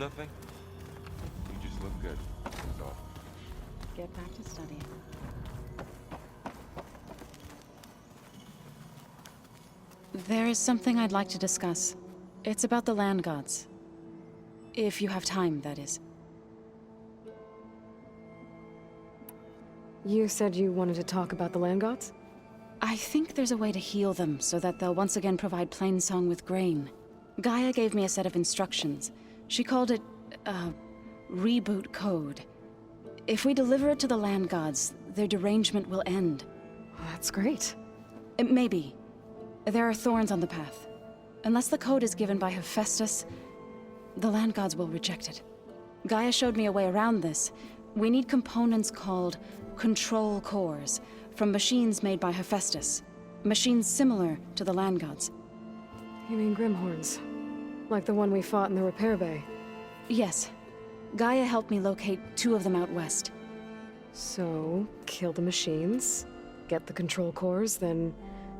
Nothing? You just look good. That's all. Get back to studying. There is something I'd like to discuss. It's about the land gods. If you have time, that is. You said you wanted to talk about the land gods? I think there's a way to heal them so that they'll once again provide Plainsong with grain. Gaia gave me a set of instructions. She called it, reboot code. If we deliver it to the land gods, their derangement will end. That's great. Maybe. There are thorns on the path. Unless the code is given by Hephaestus, the land gods will reject it. Gaia showed me a way around this. We need components called control cores from machines made by Hephaestus. Machines similar to the land gods. You mean Grimhorns? Like the one we fought in the repair bay? Yes. Gaia helped me locate 2 of them out west. So, kill the machines, get the control cores, then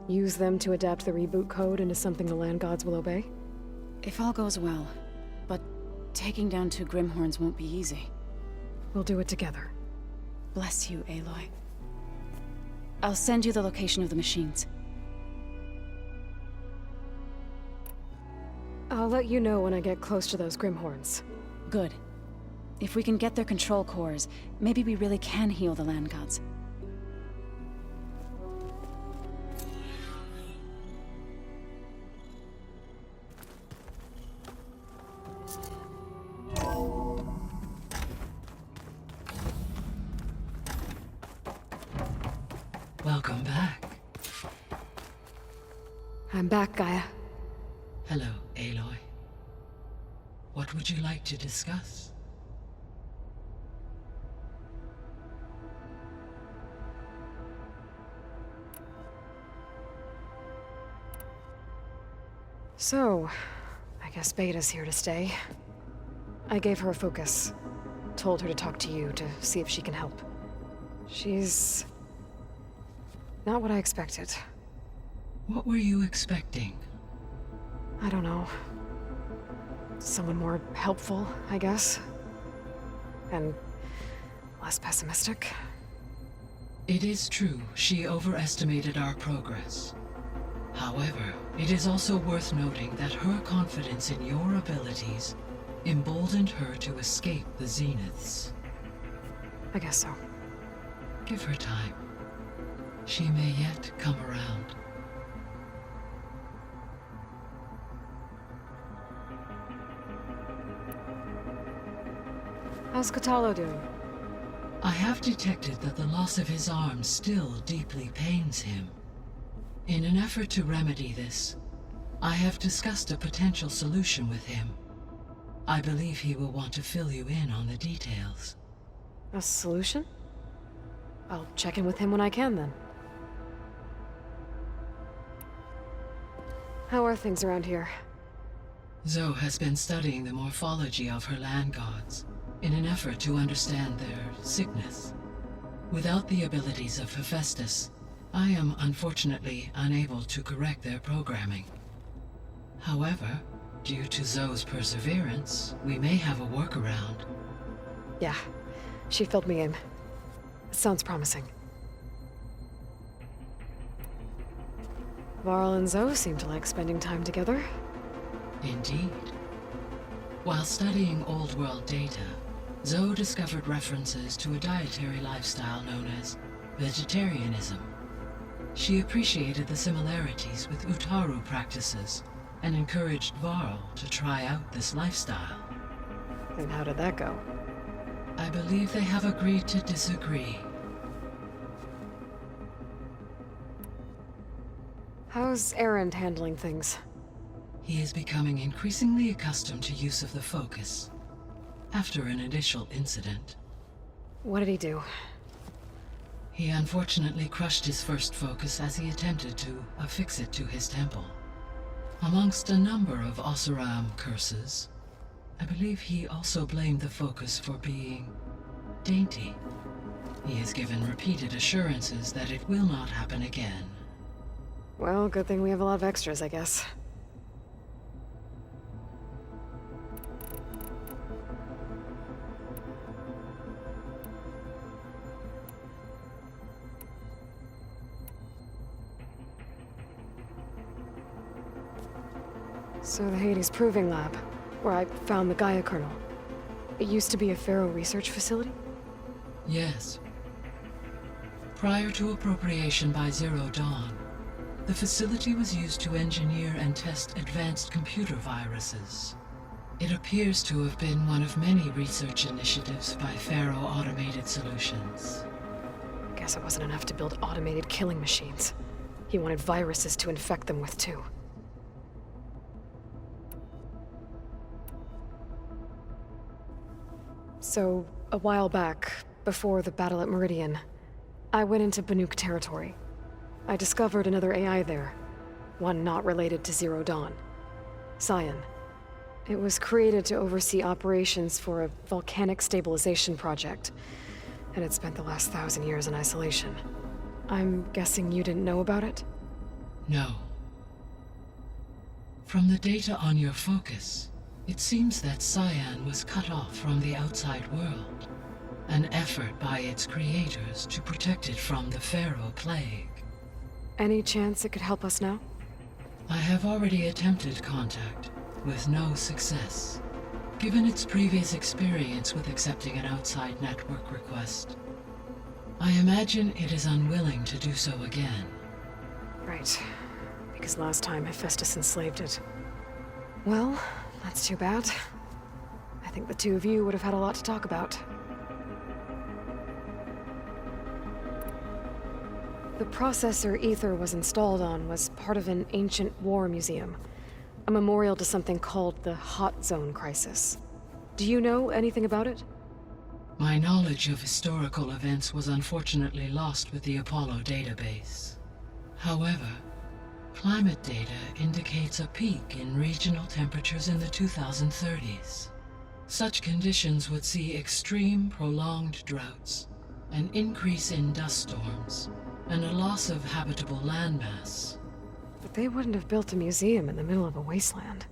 use them to adapt the reboot code into something the land gods will obey? If all goes well. But taking down 2 Grimhorns won't be easy. We'll do it together. Bless you, Aloy. I'll send you the location of the machines. I'll let you know when I get close to those Grimhorns. Good. If we can get their control cores, maybe we really can heal the land gods. Welcome back. I'm back, Gaia. Hello, Aloy. What would you like to discuss? So, I guess Beta's here to stay. I gave her a focus. Told her to talk to you to see if she can help. She's not what I expected. What were you expecting? I don't know. Someone more helpful, I guess. And less pessimistic. It is true, she overestimated our progress. However, it is also worth noting that her confidence in your abilities emboldened her to escape the Zeniths. I guess so. Give her time. She may yet come around. How's Katalo doing? I have detected that the loss of his arm still deeply pains him. In an effort to remedy this, I have discussed a potential solution with him. I believe he will want to fill you in on the details. A solution? I'll check in with him when I can, then. How are things around here? Zoe has been studying the morphology of her land gods in an effort to understand their sickness. Without the abilities of Hephaestus, I am unfortunately unable to correct their programming. However, due to Zoe's perseverance, we may have a workaround. Yeah, she filled me in. Sounds promising. Varl and Zoe seem to like spending time together. Indeed. While studying Old World data, Zoe discovered references to a dietary lifestyle known as vegetarianism. She appreciated the similarities with Utaru practices and encouraged Varl to try out this lifestyle. And how did that go? I believe they have agreed to disagree. How's Erend handling things? He is becoming increasingly accustomed to use of the focus after an initial incident. What did he do? He unfortunately crushed his first focus as he attempted to affix it to his temple. Amongst a number of Oseram curses, I believe he also blamed the focus for being dainty. He has given repeated assurances that it will not happen again. Well, good thing we have a lot of extras, I guess. So the Hades Proving Lab, where I found the Gaia kernel. It used to be a Pharaoh research facility? Yes. Prior to appropriation by Zero Dawn, the facility was used to engineer and test advanced computer viruses. It appears to have been one of many research initiatives by Pharaoh Automated Solutions. Guess it wasn't enough to build automated killing machines. He wanted viruses to infect them with, too. So, a while back, before the battle at Meridian, I went into Banuk territory. I discovered another AI there, one not related to Zero Dawn. Cyan. It was created to oversee operations for a volcanic stabilization project, and it spent the last 1,000 years in isolation. I'm guessing you didn't know about it? No. From the data on your focus, it seems that Cyan was cut off from the outside world, an effort by its creators to protect it from the Pharaoh Plague. Any chance it could help us now? I have already attempted contact, with no success. Given its previous experience with accepting an outside network request, I imagine it is unwilling to do so again. Right. Because last time Hephaestus enslaved it. Well, that's too bad. I think the two of you would have had a lot to talk about. The processor Ether was installed on was part of an ancient war museum. A memorial to something called the Hot Zone Crisis. Do you know anything about it? My knowledge of historical events was unfortunately lost with the Apollo database. However, climate data indicates a peak in regional temperatures in the 2030s. Such conditions would see extreme, prolonged droughts, an increase in dust storms, and a loss of habitable landmass. But they wouldn't have built a museum in the middle of a wasteland.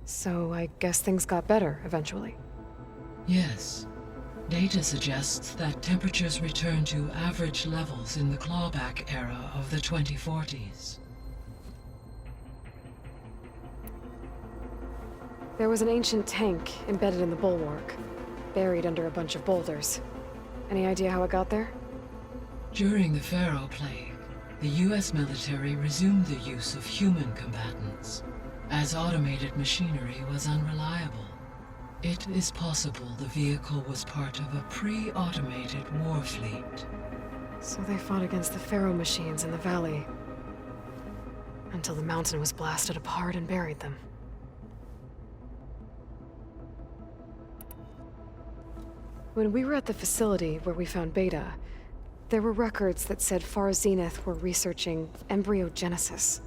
So I guess things got better eventually. Yes. Data suggests that temperatures returned to average levels in the clawback era of the 2040s. There was an ancient tank embedded in the bulwark, buried under a bunch of boulders. Any idea how it got there? During the Pharaoh Plague, the US military resumed the use of human combatants, as automated machinery was unreliable. It is possible the vehicle was part of a pre-automated war fleet. So they fought against the Pharaoh machines in the valley, until the mountain was blasted apart and buried them. When we were at the facility where we found Beta, there were records that said Far Zenith were researching embryogenesis.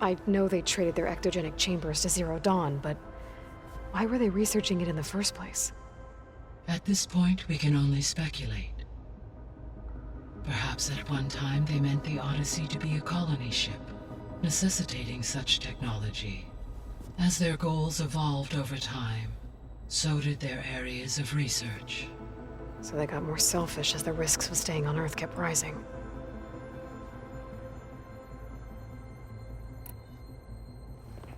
I know they traded their ectogenic chambers to Zero Dawn, but why were they researching it in the first place? At this point, we can only speculate. Perhaps at one time they meant the Odyssey to be a colony ship, necessitating such technology. As their goals evolved over time, so did their areas of research. So they got more selfish as the risks of staying on Earth kept rising.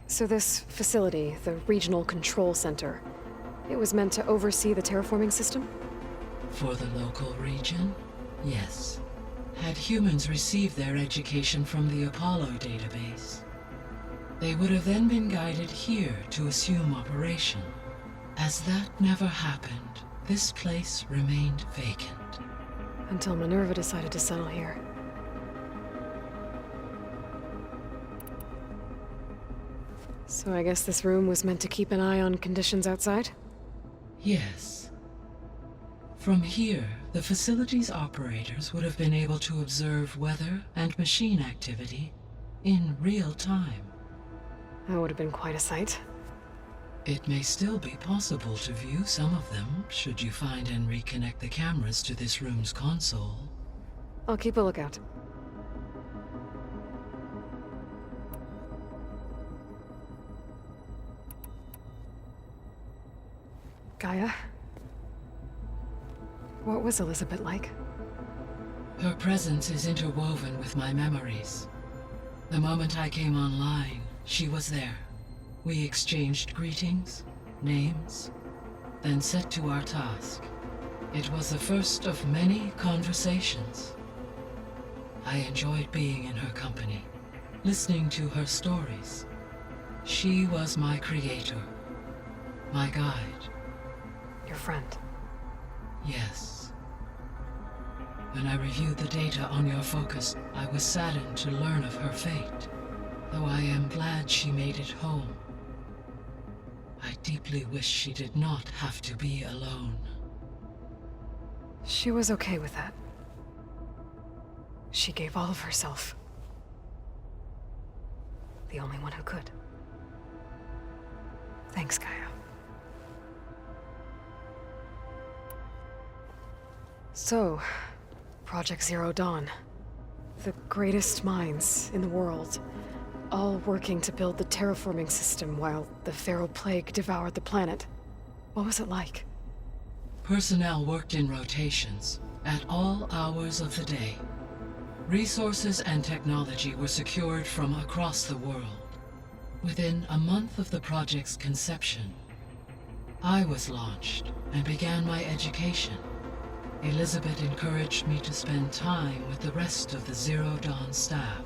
So this facility, the Regional Control Center, it was meant to oversee the terraforming system? For the local region, yes. Had humans received their education from the Apollo database, they would have then been guided here to assume operation. As that never happened, this place remained vacant. Until Minerva decided to settle here. So I guess this room was meant to keep an eye on conditions outside? Yes. From here, the facility's operators would have been able to observe weather and machine activity in real time. That would have been quite a sight. It may still be possible to view some of them, should you find and reconnect the cameras to this room's console. I'll keep a lookout. Gaia? What was Elizabeth like? Her presence is interwoven with my memories. The moment I came online, she was there, We exchanged greetings, names, then set to our task. It was the first of many conversations. I enjoyed being in her company, listening to her stories. She was my creator, my guide. Your friend. Yes. When I reviewed the data on your focus, I was saddened to learn of her fate, though I am glad she made it home. I deeply wish she did not have to be alone. She was okay with that. She gave all of herself. The only one who could. Thanks, Gaia. So, Project Zero Dawn. The greatest minds in the world, all working to build the terraforming system while the Feral Plague devoured the planet. What was it like? Personnel worked in rotations, at all hours of the day. Resources and technology were secured from across the world. Within a month of the project's conception, I was launched and began my education. Elizabeth encouraged me to spend time with the rest of the Zero Dawn staff.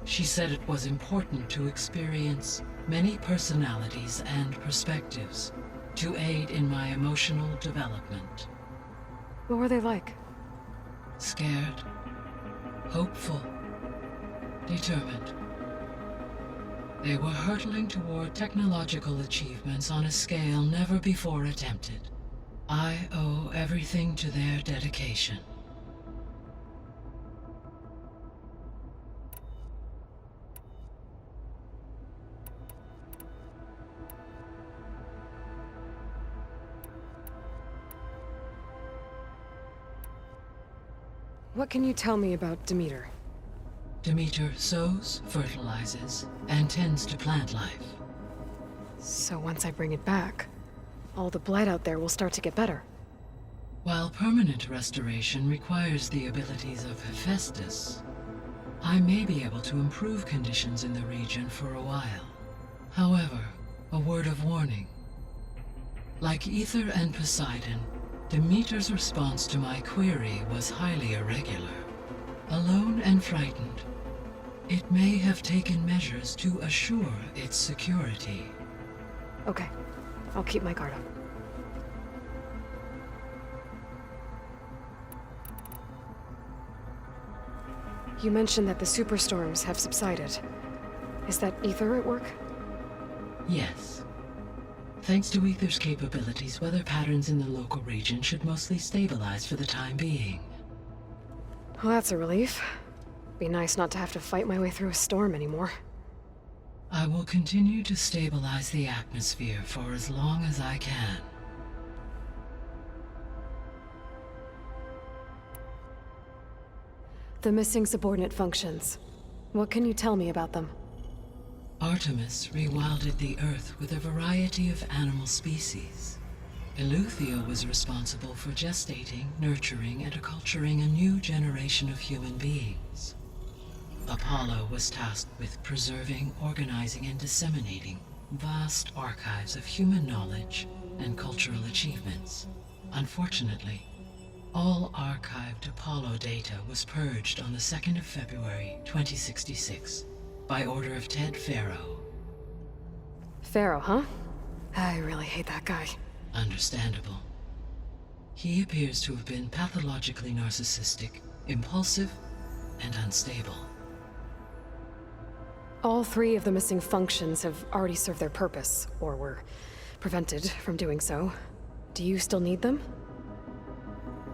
She said it was important to experience many personalities and perspectives to aid in my emotional development. What were they like? Scared, hopeful, determined. They were hurtling toward technological achievements on a scale never before attempted. I owe everything to their dedication. What can you tell me about Demeter? Demeter sows, fertilizes, and tends to plant life. So once I bring it back, all the blight out there will start to get better. While permanent restoration requires the abilities of Hephaestus, I may be able to improve conditions in the region for a while. However, a word of warning. Like Ether and Poseidon, Demeter's response to my query was highly irregular. Alone and frightened, it may have taken measures to assure its security. Okay, I'll keep my guard up. You mentioned that the superstorms have subsided. Is that Ether at work? Yes. Thanks to Ether's capabilities, weather patterns in the local region should mostly stabilize for the time being. Well, that's a relief. Be nice not to have to fight my way through a storm anymore. I will continue to stabilize the atmosphere for as long as I can. The missing subordinate functions. What can you tell me about them? Artemis rewilded the Earth with a variety of animal species. Eleuthia was responsible for gestating, nurturing, and acculturating a new generation of human beings. Apollo was tasked with preserving, organizing, and disseminating vast archives of human knowledge and cultural achievements. Unfortunately, all archived Apollo data was purged on the 2nd of February, 2066, by order of Ted Faro. Pharaoh, huh? I really hate that guy. Understandable. He appears to have been pathologically narcissistic, impulsive, and unstable. All three of the missing functions have already served their purpose, or were prevented from doing so. Do you still need them?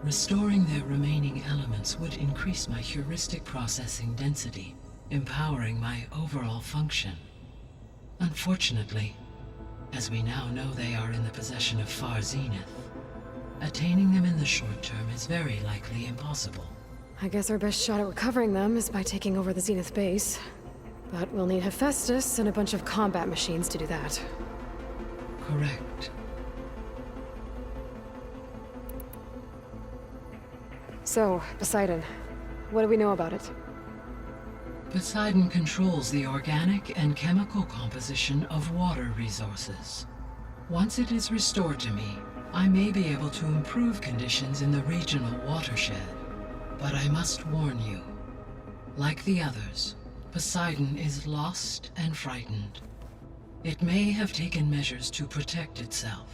Restoring their remaining elements would increase my heuristic processing density, empowering my overall function. Unfortunately, as we now know they are in the possession of Far Zenith, attaining them in the short term is very likely impossible. I guess our best shot at recovering them is by taking over the Zenith base. But we'll need Hephaestus and a bunch of combat machines to do that. Correct. So, Poseidon, what do we know about it? Poseidon controls the organic and chemical composition of water resources. Once it is restored to me, I may be able to improve conditions in the regional watershed. But I must warn you, like the others, Poseidon is lost and frightened. It may have taken measures to protect itself.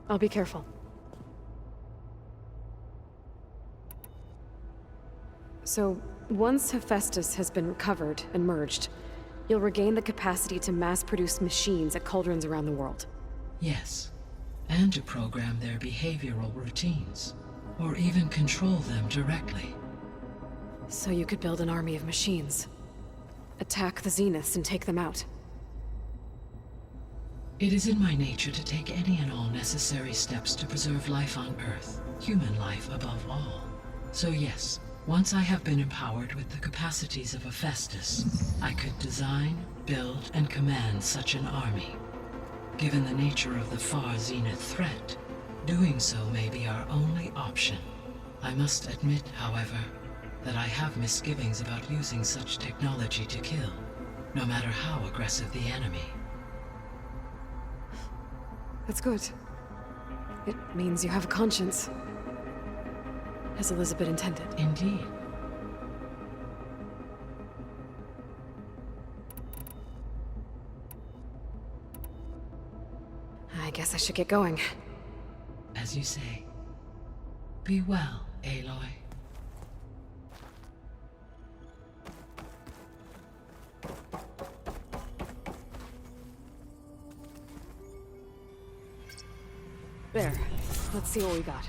I'll be careful. So, once Hephaestus has been recovered and merged, you'll regain the capacity to mass-produce machines at cauldrons around the world. Yes, and to program their behavioral routines, or even control them directly. So you could build an army of machines. Attack the Zeniths and take them out. It is in my nature to take any and all necessary steps to preserve life on Earth, human life above all. So yes, once I have been empowered with the capacities of Hephaestus, I could design, build, and command such an army. Given the nature of the far Zenith threat, doing so may be our only option. I must admit, however, that I have misgivings about using such technology to kill, no matter how aggressive the enemy. That's good. It means you have a conscience. As Elizabeth intended. Indeed. I guess I should get going. As you say. Be well, Aloy. There. Let's see what we got.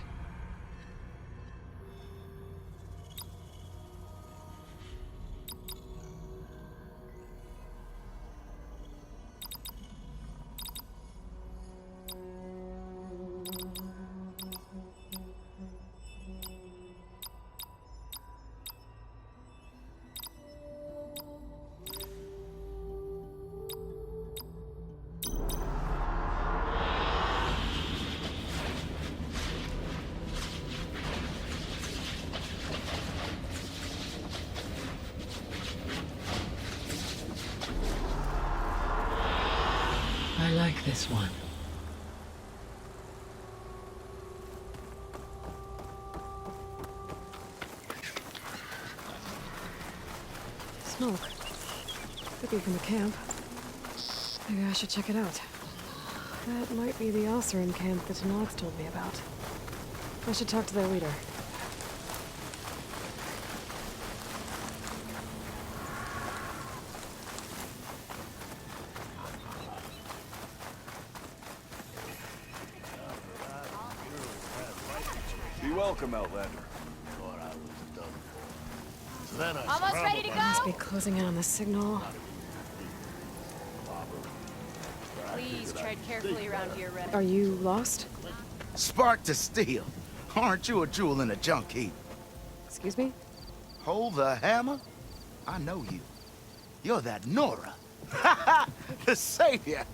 I like this one. Smoke. Could be from the camp. Maybe I should check it out. That might be the Osserin camp that Nox told me about. I should talk to their leader. Be welcome, Outlander. Almost ready to Must be go? closing in on the signal. Please tread carefully around here, Red. Are you lost? Spark to steel. Aren't you a jewel in a junk heap? Excuse me? Hold the hammer? I know you. You're that Nora. The savior.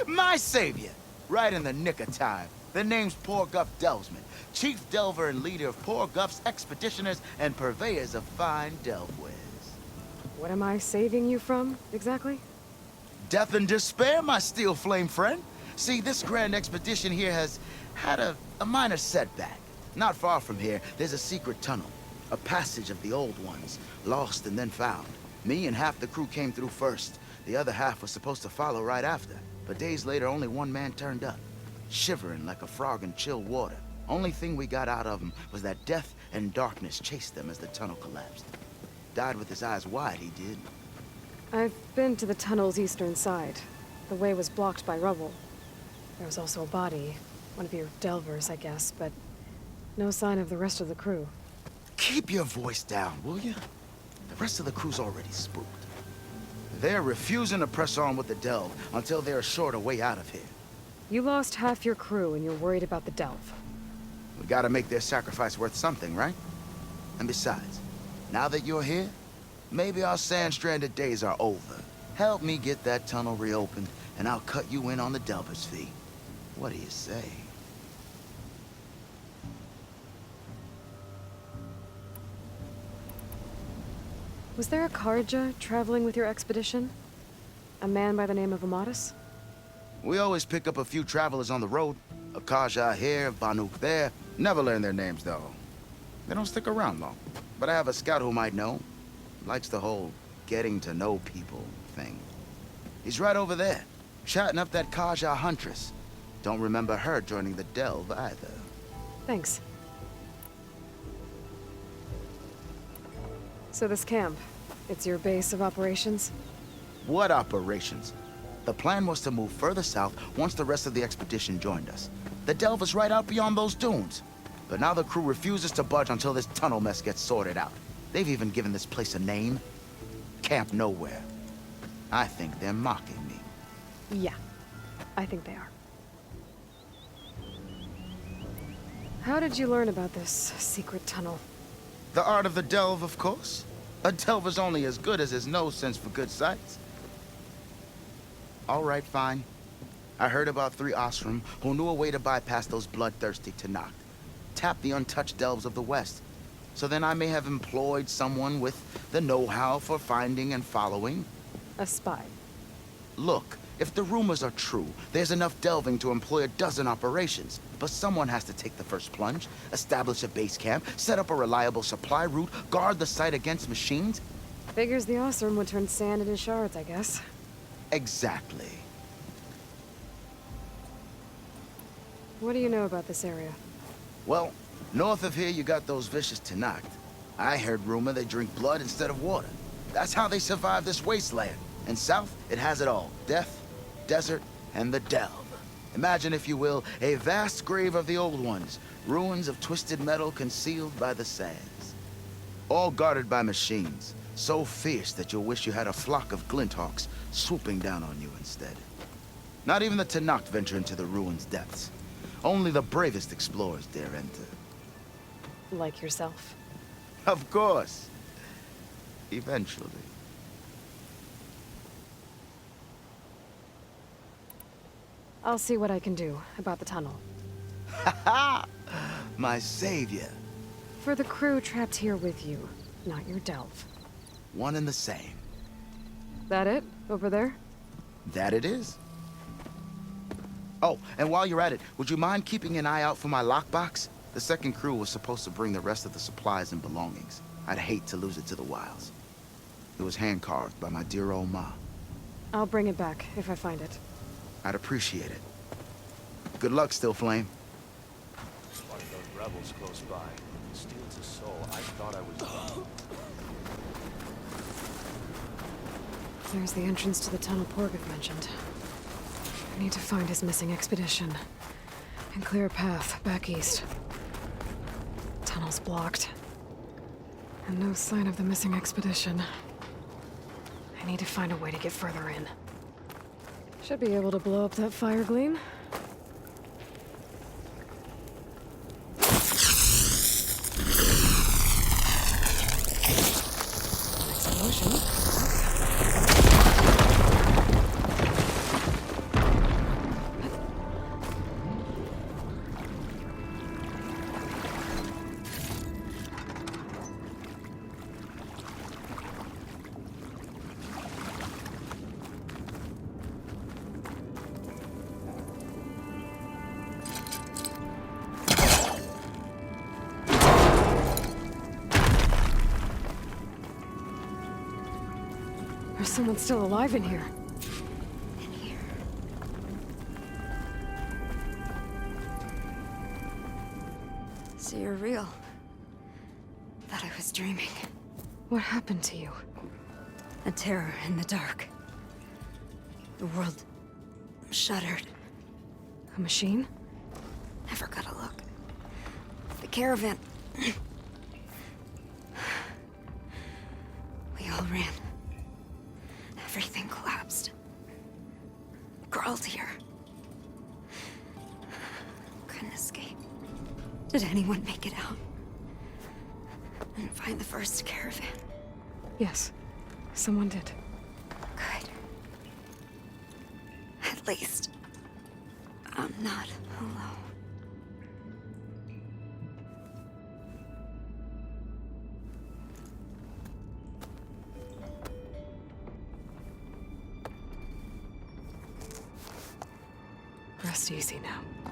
My savior. Right in the nick of time. The name's Poor Guff Delvesman, chief delver and leader of Poor Guff's expeditioners and purveyors of fine delve wares. What am I saving you from, exactly? Death and despair, my steel flame friend. See, this grand expedition here has had a minor setback. Not far from here, there's a secret tunnel. A passage of the old ones, lost and then found. Me and half the crew came through first. The other half was supposed to follow right after. But days later, only one man turned up. Shivering like a frog in chill water. Only thing we got out of him was that death and darkness chased them as the tunnel collapsed. Died with his eyes wide, he did. I've been to the tunnel's eastern side. The way was blocked by rubble. There was also a body. One of your delvers, I guess, but no sign of the rest of the crew. Keep your voice down, will you? The rest of the crew's already spooked. They're refusing to press on with the delve until they're assured a way out of here. You lost half your crew and you're worried about the delve. We gotta make their sacrifice worth something, right? And besides, now that you're here, maybe our sand-stranded days are over. Help me get that tunnel reopened, and I'll cut you in on the delver's fee. What do you say? Was there a Karja traveling with your expedition? A man by the name of Amatis? We always pick up a few travelers on the road. A Kaja here, Banuk there. Never learn their names, though. They don't stick around long. But I have a scout who might know. Likes the whole getting to know people thing. He's right over there, chatting up that Kaja huntress. Don't remember her joining the Delve either. Thanks. So this camp, it's your base of operations? What operations? The plan was to move further south once the rest of the expedition joined us. The Delve is right out beyond those dunes. But now the crew refuses to budge until this tunnel mess gets sorted out. They've even given this place a name. Camp Nowhere. I think they're mocking me. Yeah, I think they are. How did you learn about this secret tunnel? The art of the Delve, of course. A Delver's only as good as his nose sense for good sights. All right, fine. I heard about 3 Osram who knew a way to bypass those bloodthirsty Tenakth. Tap the untouched delves of the West. So then I may have employed someone with the know-how for finding and following. A spy. Look, if the rumors are true, there's enough delving to employ a dozen operations. But someone has to take the first plunge, establish a base camp, set up a reliable supply route, guard the site against machines. Figures the Osram would turn sand into shards, I guess. Exactly. What do you know about this area? Well, north of here you got those vicious Tenakth. I heard rumor they drink blood instead of water. That's how they survive this wasteland. And south, it has it all. Death, desert, and the Delve. Imagine, if you will, a vast grave of the old ones. Ruins of twisted metal concealed by the sands. All guarded by machines. So fierce that you'll wish you had a flock of glinthawks swooping down on you instead. Not even the Tenakth venture into the ruins' depths. Only the bravest explorers dare enter. Like yourself. Of course. Eventually. I'll see what I can do about the tunnel. Ha! My savior. For the crew trapped here with you, not your Delve. One and the same. That it? Over there? That it is. Oh, and while you're at it, would you mind keeping an eye out for my lockbox? The second crew was supposed to bring the rest of the supplies and belongings. I'd hate to lose it to the wilds. It was hand-carved by my dear old ma. I'll bring it back if I find it. I'd appreciate it. Good luck, Still Flame. One of those rebels close by. Steals a soul. I thought I was... There's the entrance to the tunnel Porgeth mentioned. I need to find his missing expedition. And clear a path back east. Tunnel's blocked. And no sign of the missing expedition. I need to find a way to get further in. Should be able to blow up that fire gleam. Explosion. There's someone still alive in here. So you're real. Thought I was dreaming. What happened to you? A terror in the dark. The world shuddered. A machine? Never got a look. The caravan. We all ran. Everything collapsed. Crawled here. Couldn't escape. Did anyone make it out? And find the first caravan? Yes, someone did. Good. At least, I'm not alone. rest easy now.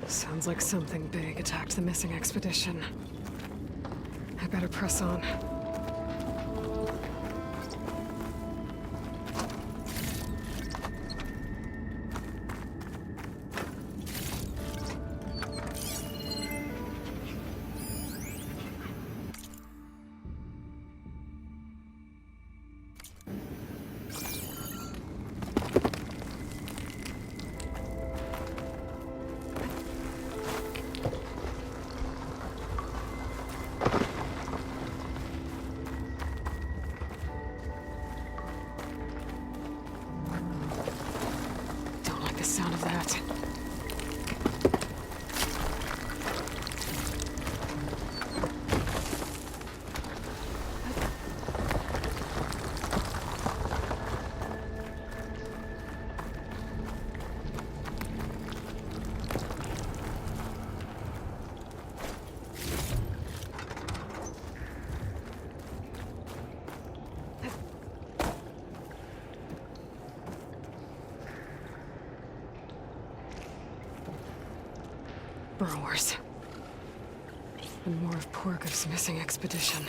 Sounds like something big attacked the missing expedition. I better press on. Don't like the sound of that. Burrowers. And more of Porgov's missing expedition.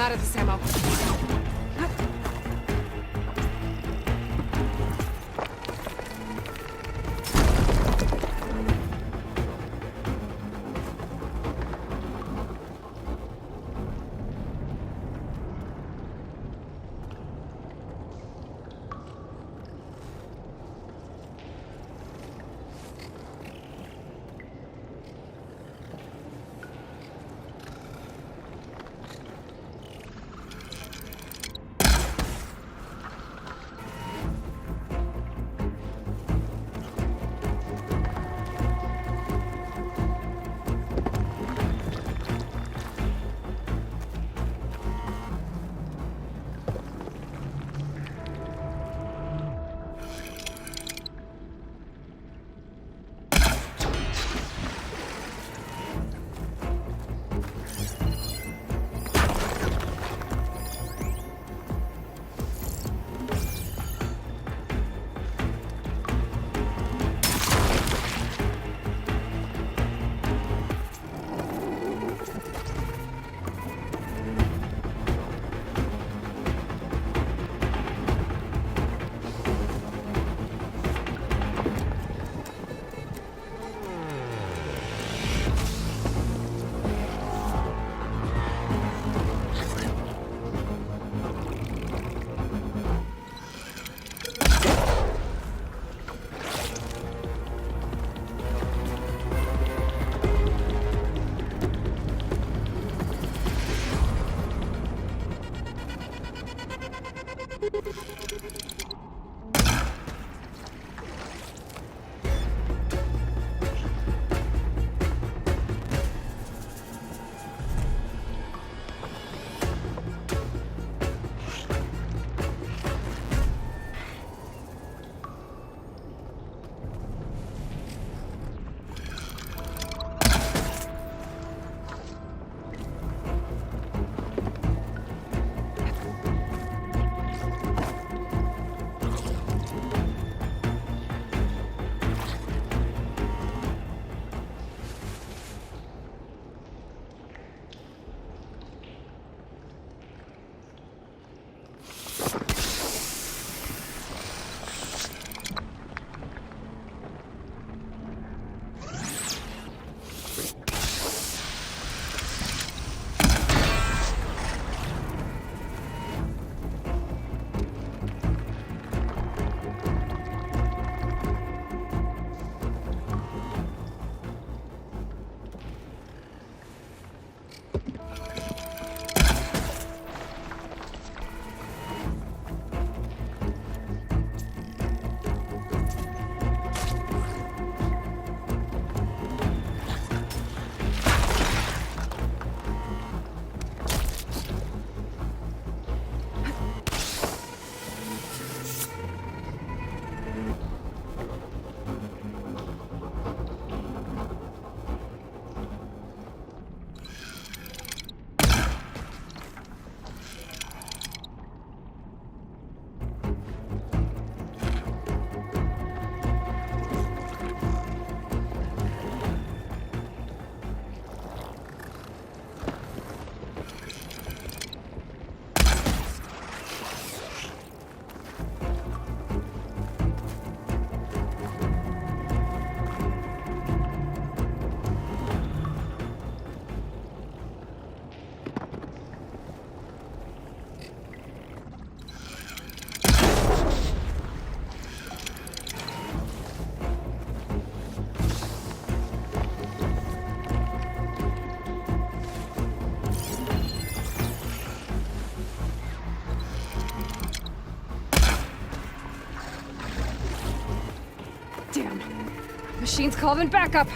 out of this ammo. Machine's called in backup!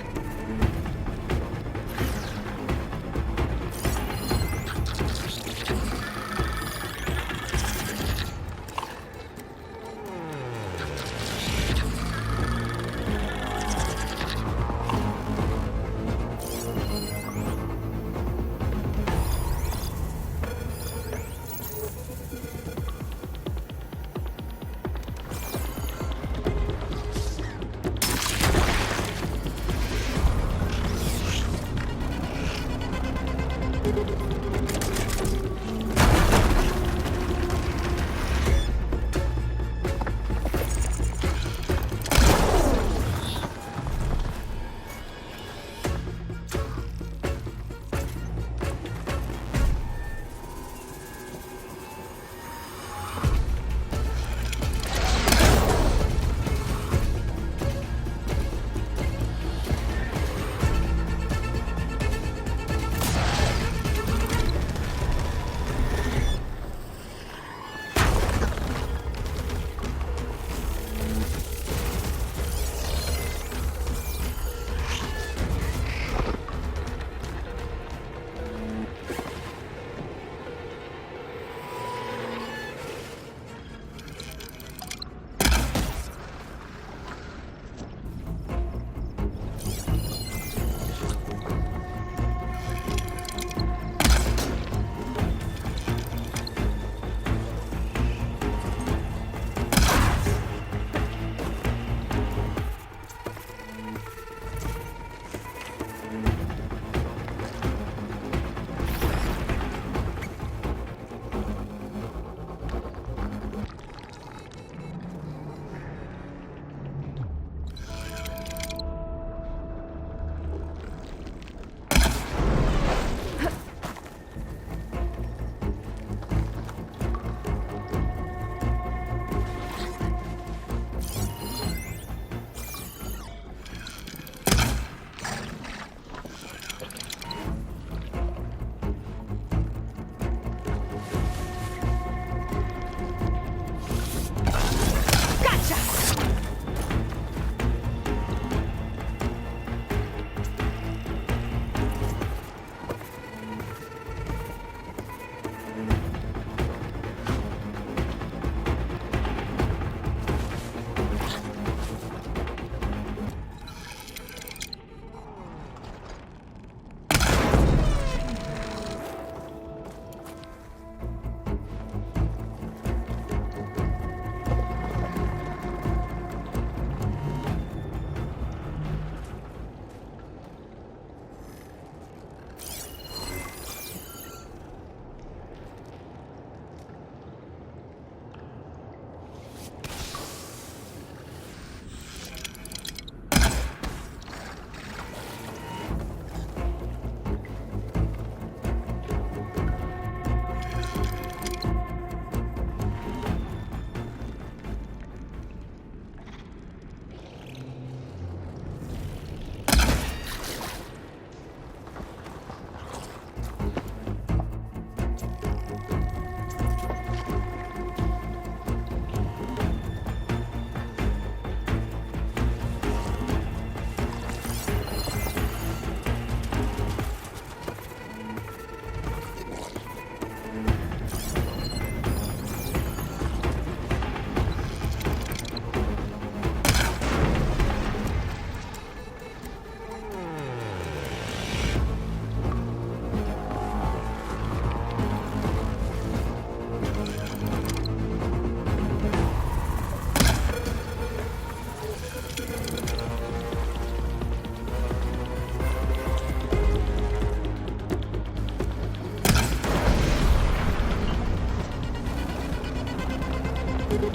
It's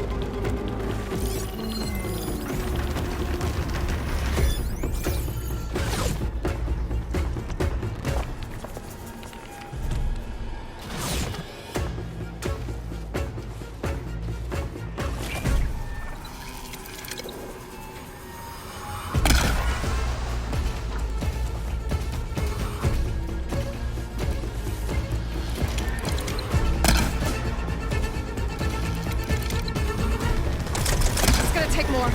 gonna take more.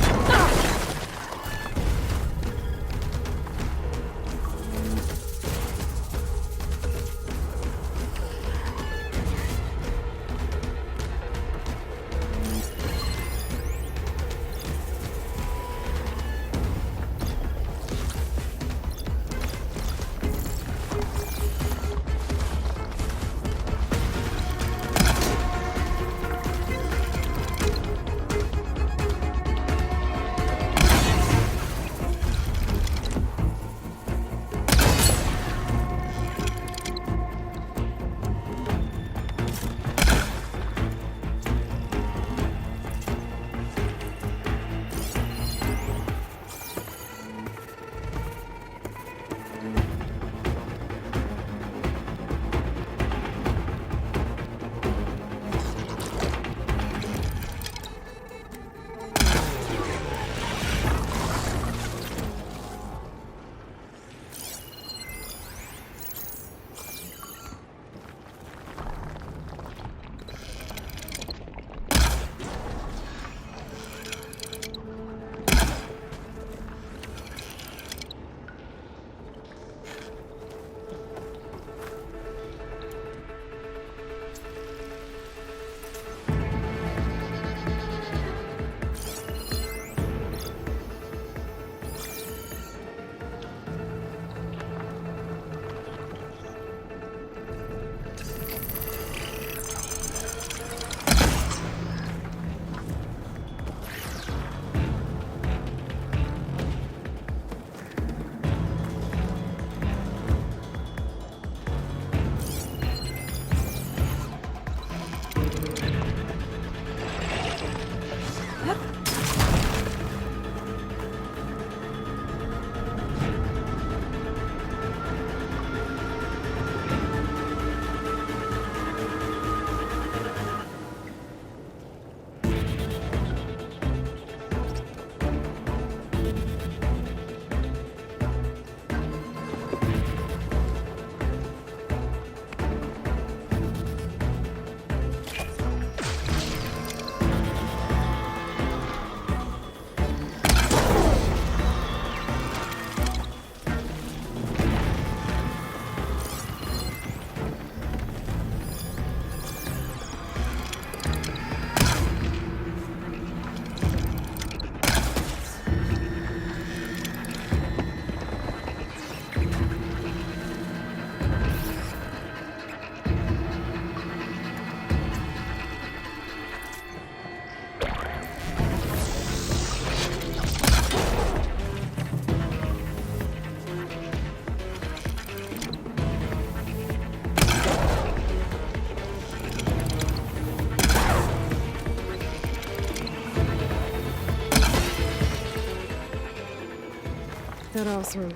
That Othram.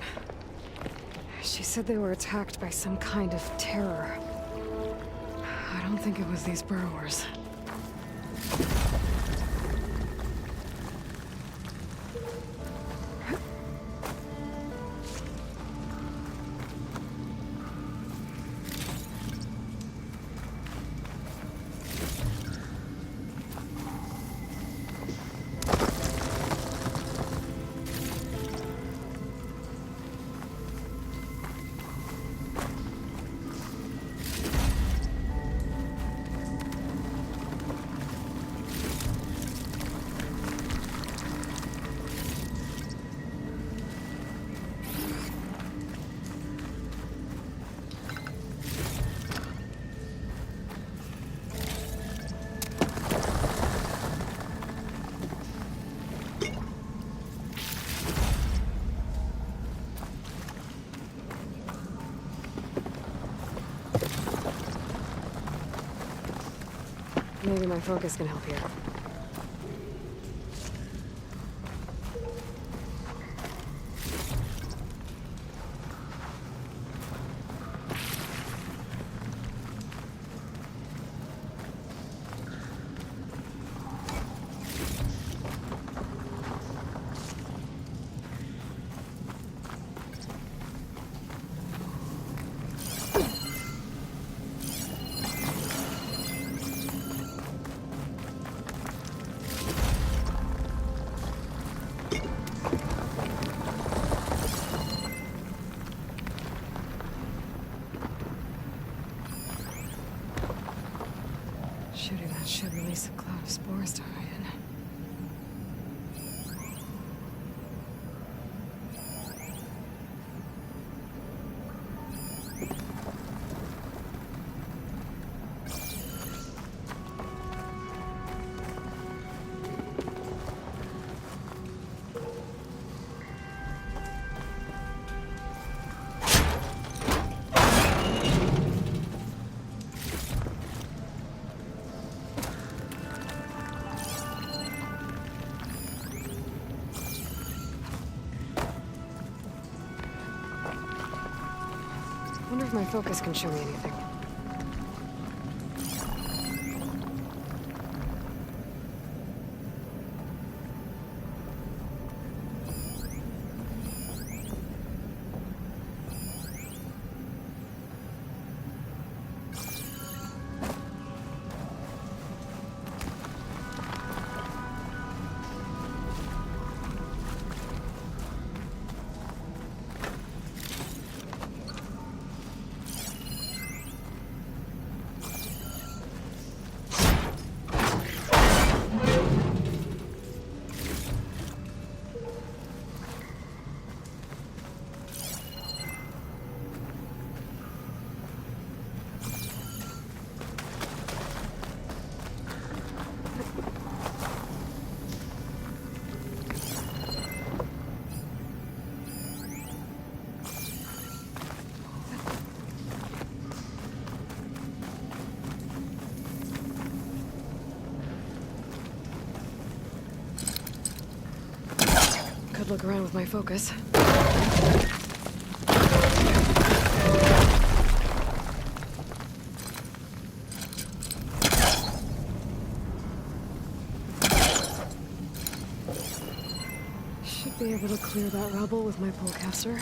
She said they were attacked by some kind of terror. I don't think it was these burrowers. Maybe my focus can help here. Shooting that should release a cloud of spores to hide in. Wonder if my focus can show me anything. Could look around with my focus. Should be able to clear that rubble with my polecaster.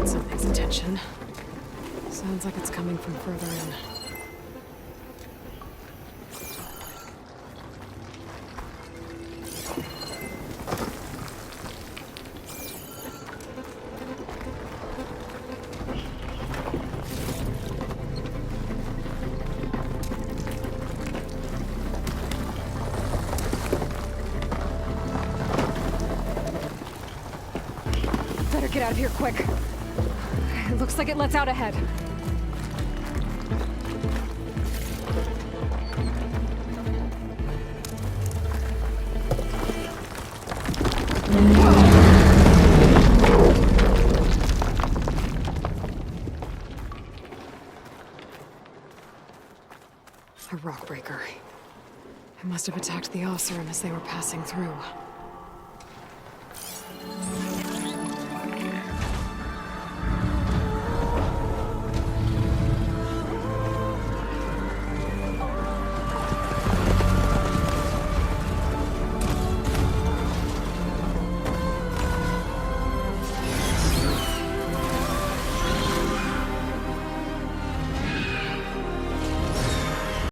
Something's attention. Sounds like it's coming from further in. Better get out of here quick. It looks like it lets out ahead. A rock breaker. It must have attacked the Oseram as they were passing through.